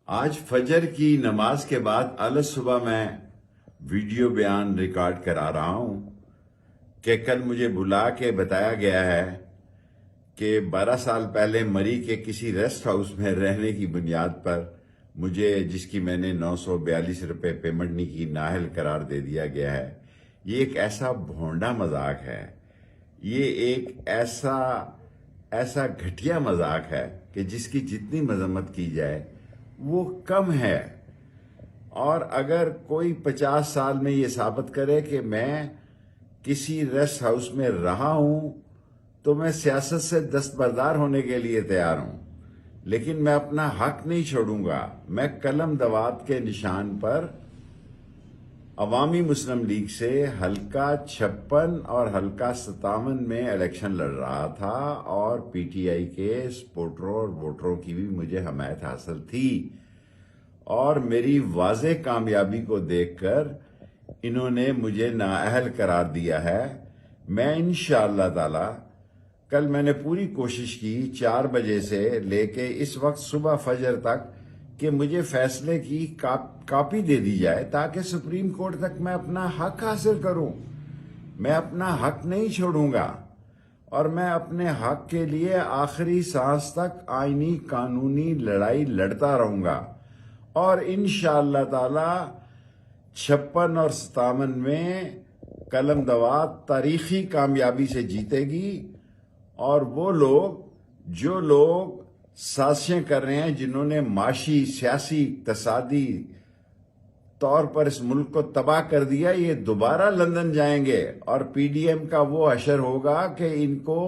آج فجر کی نماز کے بعد اعلی صبح میں ویڈیو بیان ریکارڈ کرا رہا ہوں کہ کل مجھے بلا کے بتایا گیا ہے کہ 12 سال پہلے مری کے کسی ریسٹ ہاؤس میں رہنے کی بنیاد پر مجھے، جس کی میں نے 942 روپے پیمنٹ نہیں کی، نااہل قرار دے دیا گیا ہے۔ یہ ایک ایسا بھونڈا مذاق ہے، یہ ایک ایسا گھٹیا مذاق ہے کہ جس کی جتنی مذمت کی جائے وہ کم ہے۔ اور اگر کوئی 50 سال میں یہ ثابت کرے کہ میں کسی ریسٹ ہاؤس میں رہا ہوں تو میں سیاست سے دستبردار ہونے کے لیے تیار ہوں، لیکن میں اپنا حق نہیں چھوڑوں گا۔ میں قلم دوات کے نشان پر عوامی مسلم لیگ سے حلقہ 56 اور حلقہ 57 میں الیکشن لڑ رہا تھا، اور پی ٹی آئی کے سپورٹروں اور ووٹروں کی بھی مجھے حمایت حاصل تھی، اور میری واضح کامیابی کو دیکھ کر انہوں نے مجھے نااہل قرار دیا ہے۔ میں انشاءاللہ تعالی کل میں نے پوری کوشش کی 4 بجے سے لے کے اس وقت صبح فجر تک کہ مجھے فیصلے کی کاپی دے دی جائے تاکہ سپریم کورٹ تک میں اپنا حق حاصل کروں۔ میں اپنا حق نہیں چھوڑوں گا، اور میں اپنے حق کے لیے آخری سانس تک آئینی قانونی لڑائی لڑتا رہوں گا، اور انشاءاللہ تعالی 56 اور 57 میں قلم دوات تاریخی کامیابی سے جیتے گی، اور وہ جو لوگ سازشیں کر رہے ہیں، جنہوں نے معاشی، سیاسی، اقتصادی طور پر اس ملک کو تباہ کر دیا، یہ دوبارہ لندن جائیں گے، اور پی ڈی ایم کا وہ حشر ہوگا کہ ان کو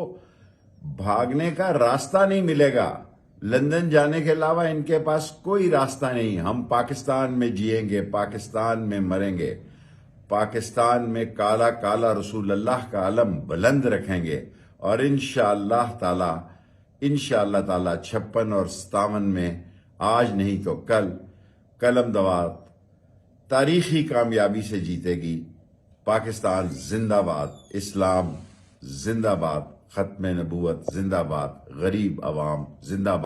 بھاگنے کا راستہ نہیں ملے گا۔ لندن جانے کے علاوہ ان کے پاس کوئی راستہ نہیں۔ ہم پاکستان میں جئیں گے، پاکستان میں مریں گے، پاکستان میں کالا کالا رسول اللہ کا علم بلند رکھیں گے، اور انشاءاللہ تعالی 56 اور 57 میں آج نہیں تو کل قلم دوات تاریخی کامیابی سے جیتے گی۔ پاکستان زندہ باد، اسلام زندہ باد، ختم نبوت زندہ باد، غریب عوام زندہ باد۔